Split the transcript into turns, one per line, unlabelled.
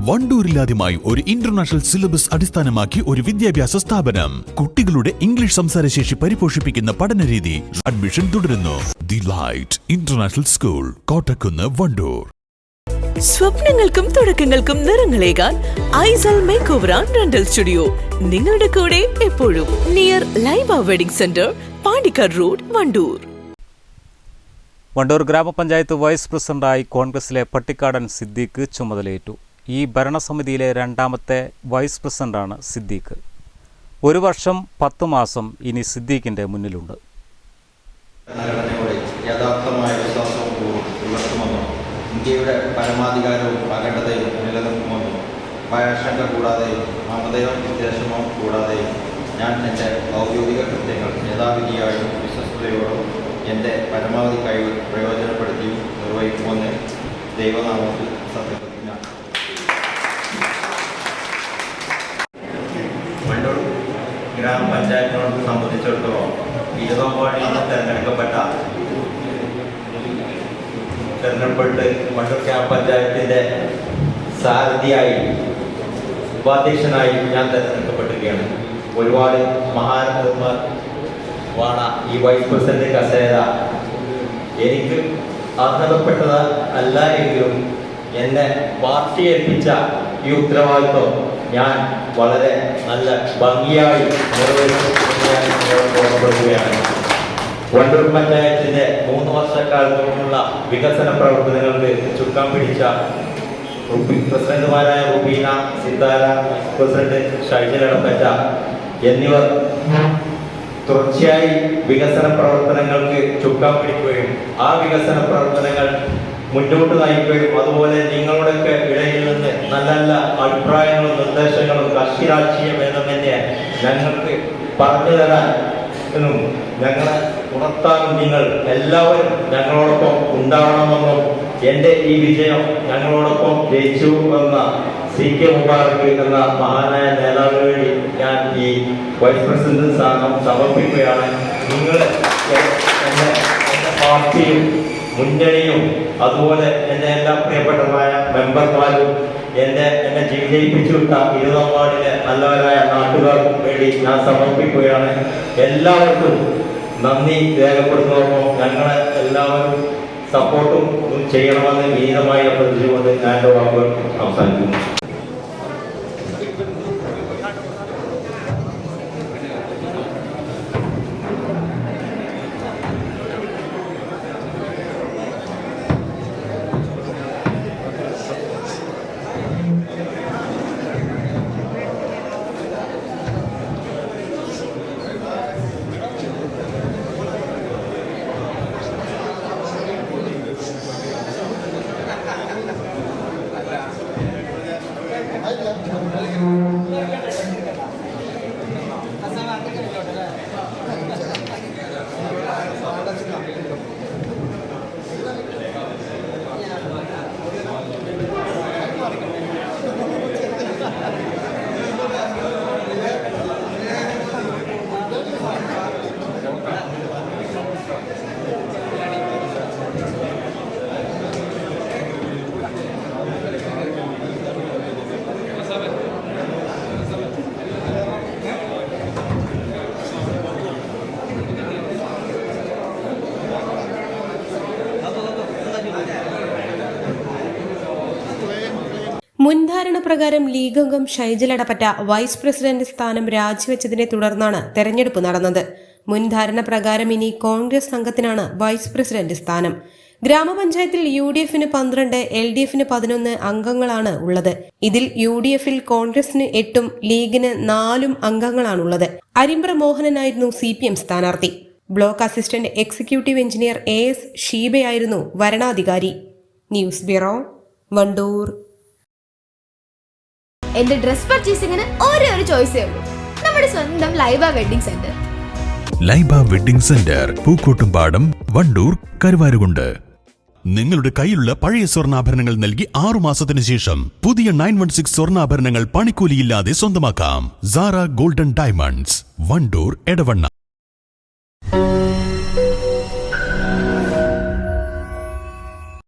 വണ്ടൂരിലാദ്യമായി ഒരു international syllabus അടിസ്ഥാനമാക്കി ഒരു വിദ്യാഭ്യാസ സ്ഥാപനം. കുട്ടികളുടെ ഇംഗ്ലീഷ് സംസാരശേഷി പരിപോഷിപ്പിക്കുന്ന പഠനരീതി. അഡ്മിഷൻ തുടരുന്നു. The light international school, Kottakkunnu, Wandoor.
സ്വപ്നങ്ങൾക്കും തുടക്കങ്ങൾക്കും നിറങ്ങളേകാൻ Aisal make over and rental studio നിങ്ങളുടെ കൂടെ എപ്പോഴും. Near Laiba wedding centre, Pandikkad road, Wandoor.
Wandoor ഗ്രാമപഞ്ചായത്ത് വൈസ് പ്രസിഡന്റായി കോൺഗ്രസിലെ പട്ടിക്കാടൻ സിദ്ദീഖ് ചുമതലയേറ്റു. ഈ ഭരണസമിതിയിലെ രണ്ടാമത്തെ വൈസ് പ്രസിഡന്റാണ് സിദ്ദീഖ്. 1 വർഷം 10 മാസം ഇനി സിദ്ദീഖിന്റെ മുന്നിലുണ്ട്.
യഥാർത്ഥമായ വിശ്വാസവും പുലർത്തുമെന്നും ഇന്ത്യയുടെ പരമാധികാരവും അഖണ്ഡതയും നിലനിൽക്കുമെന്നും ഭയാശങ്ക കൂടാതെയും മമതയോ വിദ്വേഷമോ കൂടാതെയും ഞാൻ എൻ്റെ ഔദ്യോഗിക കൃത്യങ്ങൾ യഥാവിധിയായും വിശ്വസ്തയോടും എൻ്റെ പരമാവധി കഴിവ് പ്രയോജനപ്പെടുത്തിയും നിർവഹിക്കുമെന്ന് ദൈവനാമത്തിൽ സത്യപ്രതിജ്ഞ. വണ്ടൂർ ഗ്രാമപഞ്ചായത്തിനോട് സംബന്ധിച്ചിടത്തോളം 20-ാം വാർഡിൽ നിന്ന് തെരഞ്ഞെടുപ്പെട്ട് വണ്ടൂർ ഗ്രാമപഞ്ചായത്തിൻ്റെ സാരഥിയായി ഉപാധ്യക്ഷനായി ഞാൻ തെരഞ്ഞെടുക്കപ്പെട്ടിരിക്കുകയാണ്. ഒരുപാട് മഹാരഥന്മാർ വാണ ഈ വൈസ് പ്രസിഡന്റ് കസേര എനിക്ക് അർഹതപ്പെട്ടത് അല്ല എങ്കിലും എന്നെ പാർട്ടി ഏൽപ്പിച്ച ഈ ഉത്തരവാദിത്വം ഞാൻ വളരെ നല്ല ഭംഗിയായി നിർവഹിക്കുകയാണ്. വണ്ടൂർ പഞ്ചായത്തിന്റെ 3 വർഷക്കാലത്തോളമുള്ള വികസന പ്രവർത്തനങ്ങൾക്ക് ചുക്കാൻ പിടിച്ച പ്രസിഡന്റുമാരായ റുബീന, സിത്താര, പ്രസിഡന്റ് ഷൈജൽ എടപ്പറ്റ എന്നിവർ തുടർച്ചയായി വികസന പ്രവർത്തനങ്ങൾക്ക് ചുക്കാൻ പിടിക്കുകയും ആ വികസന പ്രവർത്തനങ്ങൾ മുന്നോട്ട് നയിക്കുകയും അതുപോലെ നിങ്ങളുടെയൊക്കെ ഇടയിൽ നിന്ന് നല്ല നല്ല അഭിപ്രായങ്ങളും നിർദ്ദേശങ്ങളും കക്ഷി രാഷ്ട്രീയ ഭേദമന്യേ ഞങ്ങൾക്ക് പറഞ്ഞു തരാൻ എന്നും ഞങ്ങളെ ഉണർത്താനും നിങ്ങൾ എല്ലാവരും ഞങ്ങളോടൊപ്പം ഉണ്ടാവണമെന്നും എൻ്റെ ഈ വിജയം ഞങ്ങളോടൊപ്പം ജയിച്ചു എന്ന CK മുബാറക് എന്ന മഹാനായ നേതാവിന് വേണ്ടി ഞാൻ ഈ വൈസ് പ്രസിഡന്റ് സ്ഥാനം സമർപ്പിക്കുകയാണ്. നിങ്ങൾ എൻ്റെ പാർട്ടിയും മുന്നണിയും അതുപോലെ എൻ്റെ എല്ലാ പ്രിയപ്പെട്ടതായ മെമ്പർമാരും എന്നെ വിജയിപ്പിച്ചു വിട്ട 20-ാം വാർഡിലെ നല്ലവരായ നാട്ടുകാർക്കും വേണ്ടി ഞാൻ സമർപ്പിക്കുകയാണ്. എല്ലാവർക്കും നന്ദി രേഖപ്പെടുത്തുമ്പോൾ ഞങ്ങളെ എല്ലാവരും സപ്പോർട്ടും ചെയ്യണമെന്ന് വിനീതമായി അഭ്യർത്ഥിച്ചുകൊണ്ട് ഞാൻ എൻ്റെ വാക്കുകൾ അവസാനിക്കുന്നു.
മുൻധാരണ പ്രകാരം ലീഗ് അംഗം ഷൈജൽ എടപ്പറ്റ വൈസ് പ്രസിഡന്റ് സ്ഥാനം രാജിവെച്ചതിനെ തുടർന്നാണ് തെരഞ്ഞെടുപ്പ് നടന്നത്. മുൻധാരണ പ്രകാരം ഇനി കോൺഗ്രസ് അംഗത്തിനാണ് വൈസ് പ്രസിഡന്റ് സ്ഥാനം. ഗ്രാമപഞ്ചായത്തിൽ UDF-ന് 12, LDF-ന് 11 അംഗങ്ങളാണ് ഉള്ളത്. ഇതിൽ UDF-ൽ കോൺഗ്രസിന് 8ഉം ലീഗിന് 4 അംഗങ്ങളാണുള്ളത്. അരിമ്പ്ര മോഹനനായിരുന്നു CPM സ്ഥാനാർത്ഥി. Block assistant executive engineer AS ഷീബയായിരുന്നു വരണാധികാരി. News bureau, Wandoor.
എന്റെ ഡ്രസ് പർച്ചേസിംഗിന് ഒരേ ഒരു ചോയ്സേ ഉള്ളൂ, നമ്മുടെ സ്വന്തം Laiba wedding centre.
Laiba wedding centre, Pookkottumpadam, Wandoor, Karuvarakundu. നിങ്ങളുടെ കയ്യിലുള്ള പഴയ സ്വർണ്ണാഭരണങ്ങൾ നൽകി 6 മാസത്തിനു ശേഷം പുതിയ 916 സ്വർണ്ണാഭരണങ്ങൾ പണിക്കൂലിയില്ലാതെ സ്വന്തമാക്കാം. Sara golden diamonds, Wandoor, Edavanna.